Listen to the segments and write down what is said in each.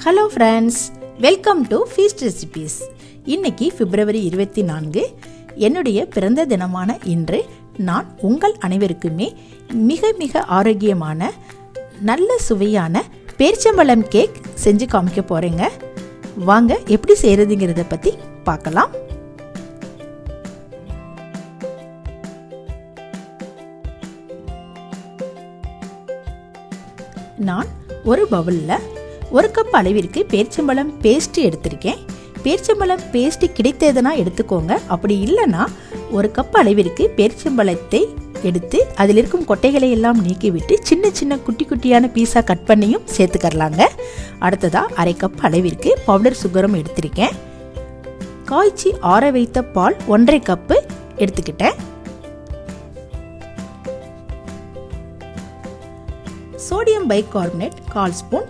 Hello friends, welcome to feast recipes. இன்னைக்கு பிப்ரவரி 24 என்னுடைய பிறந்த தினமான இன்று நான் உங்கள் அனைவருக்குமே மிக மிக ஆரோக்கியமான நல்ல சுவையான பேரிச்சம்பழம் கேக் செஞ்சு காமிக்க போகிறேங்க. வாங்க எப்படி செய்கிறதுங்கிறத பற்றி பார்க்கலாம். நான் ஒரு பவுலில் 1 கப் அளவிற்கு பேரிச்சம்பழம் பேஸ்ட் எடுத்திருக்கேன். பேரிச்சம்பழம் பேஸ்ட் கிடைத்ததுன்னா எடுத்துக்கோங்க. அப்படி இல்லைன்னா 1 கப் அளவிற்கு பேரிச்சம்பழத்தை எடுத்து அதில் இருக்கும் கொட்டைகளை எல்லாம் நீக்கிவிட்டு சின்ன சின்ன குட்டி குட்டியான பீஸாக கட் பண்ணியும் சேர்த்துக்கரலாங்க. அடுத்ததாக 1/2 கப் அளவிற்கு பவுடர் சுகரும் எடுத்திருக்கேன். காய்ச்சி ஆற வைத்த பால் 1/2 கப்பு எடுத்துக்கிட்டேன். Sodium bicarbonate 1/4 spoon.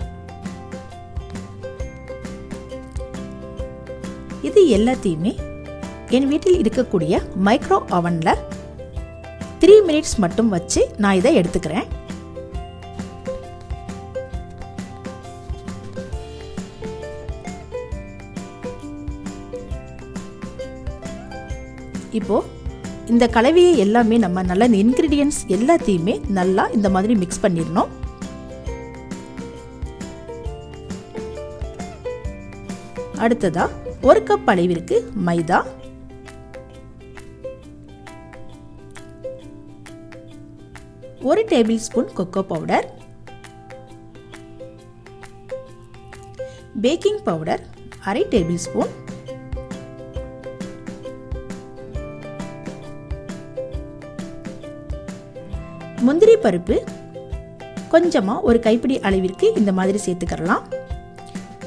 இது எல்லாத்தையுமே என் வீட்டில் இருக்கக்கூடிய மைக்ரோ ஓவனில் 3 மினிட்ஸ் மட்டும் வச்சு நான் இதை எடுத்துக்கிறேன். இப்போ இந்த கலவையை எல்லாமே நம்ம நல்லா இந்த இன்கிரீடியன்ட்ஸ் எல்லாத்தையுமே நல்லா இந்த மாதிரி மிக்ஸ் பண்ணிடணும். அடுத்ததா 1 கப் அளவிற்கு மைதா, 1 table spoon cocoa powder, baking powder 1/2 table spoon, முந்திரி பருப்பு கொஞ்சமாக 1 கைப்பிடி அளவிற்கு இந்த மாதிரி சேர்த்துக்கலாம்.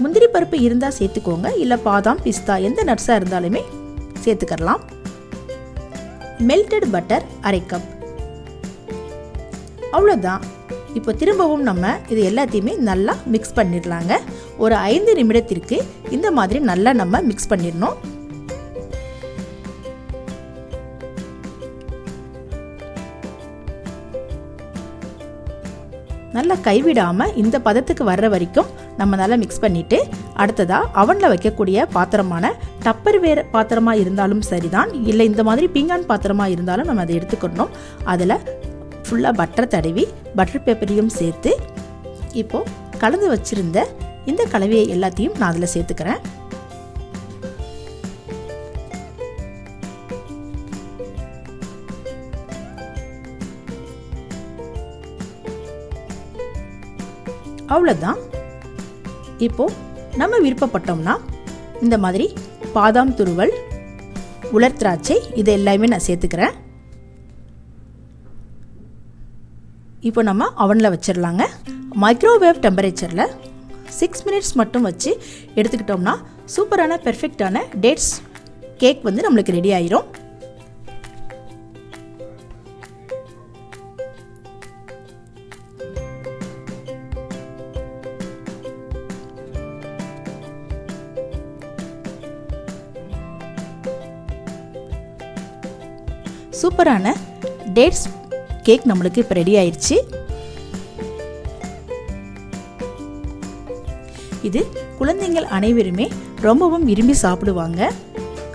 முந்திரி பருப்பு இருந்தால் சேர்த்துக்கோங்க, இல்லை பாதாம் பிஸ்தா எந்த நட்ஸாக இருந்தாலுமே சேர்த்துக்கலாம். Melted butter 1/2 cup. அவ்வளோதான். இப்போ திரும்பவும் நம்ம இது எல்லாத்தையுமே நல்லா மிக்ஸ் பண்ணிடலாங்க. ஒரு 5 நிமிடத்திற்கு இந்த மாதிரி நல்லா நம்ம மிக்ஸ் பண்ணிடணும். நல்லா கைவிடாமல் இந்த பதத்துக்கு வர்ற வரைக்கும் நம்ம நல்லா மிக்ஸ் பண்ணிவிட்டு அடுத்ததாக அவனில் வைக்கக்கூடிய பாத்திரமான டப்பர் வேர் பாத்திரமாக இருந்தாலும் சரிதான், இல்லை இந்த மாதிரி பீங்கான் பாத்திரமாக இருந்தாலும் நம்ம அதை எடுத்துக்கணும். அதில் ஃபுல்லாக பட்டர் தடவி பட்டர் பேப்பரையும் சேர்த்து இப்போது கலந்து வச்சுருந்த இந்த கலவையை எல்லாத்தையும் நான் அதில் சேர்த்துக்கிறேன். அவ்வளோதான். இப்போது நம்ம விருப்பப்பட்டோம்னா இந்த மாதிரி பாதாம் துருவல், உலர் திராட்சை இது எல்லாமே நான் சேர்த்துக்கிறேன். இப்போ நம்ம அவனில் வச்சிடலாங்க. மைக்ரோவேவ் டெம்பரேச்சரில் 6 மினிட்ஸ் மட்டும் வச்சு எடுத்துக்கிட்டோம்னா சூப்பரான பெர்ஃபெக்டான டேட்ஸ் கேக் வந்து நம்மளுக்கு ரெடி ஆயிரும். சூப்பரான டேட்ஸ் கேக் நம்மளுக்கு இப்போ ரெடி ஆயிடுச்சு. இது குழந்தைகள் அனைவருமே ரொம்பவும் விரும்பி சாப்பிடுவாங்க.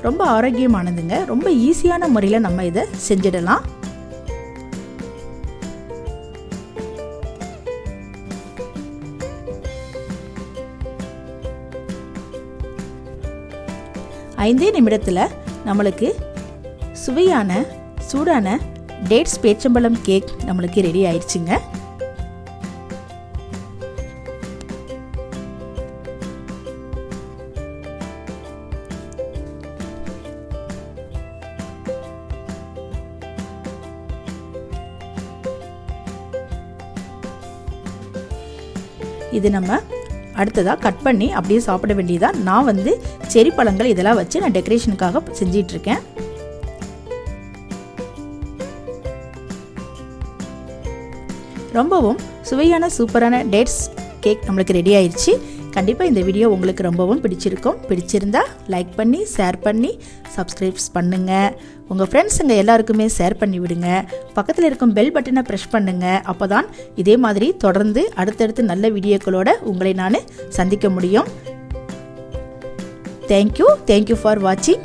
ரொம்ப ஆரோக்கியமானதுங்க. ரொம்ப ஈஸியான முறையில் நம்ம இதை செஞ்சிடலாம். ஐந்தே நிமிடத்தில் நம்மளுக்கு சுவையான சூடான டேட்ஸ் பேரிச்சம்பழம் கேக் நம்மளுக்கு ரெடி ஆயிடுச்சுங்க. இது நம்ம அடுத்ததாக கட் பண்ணி அப்படியே சாப்பிட வேண்டியதான். நான் வந்து செரி பழங்கள் இதெல்லாம் வச்சு நான் டெக்கரேஷனுக்காக செஞ்சிட்ருக்கேன். ரொம்பவும் சுவையான சூப்பரான டேட்ஸ் கேக் நம்மளுக்கு ரெடி ஆயிடுச்சு. கண்டிப்பாக இந்த வீடியோ உங்களுக்கு ரொம்பவும் பிடிச்சிருக்கும். பிடிச்சிருந்தா லைக் பண்ணி ஷேர் பண்ணி சப்ஸ்கிரைப்ஸ் பண்ணுங்கள். உங்கள் ஃப்ரெண்ட்ஸுங்க எல்லாருக்குமே ஷேர் பண்ணி விடுங்க. பக்கத்தில் இருக்கும் பெல் பட்டனை ப்ரெஸ் பண்ணுங்கள். அப்போ தான் இதே மாதிரி தொடர்ந்து அடுத்தடுத்து நல்ல வீடியோக்களோட உங்களை நான் சந்திக்க முடியும். தேங்க்யூ ஃபார் வாட்சிங்.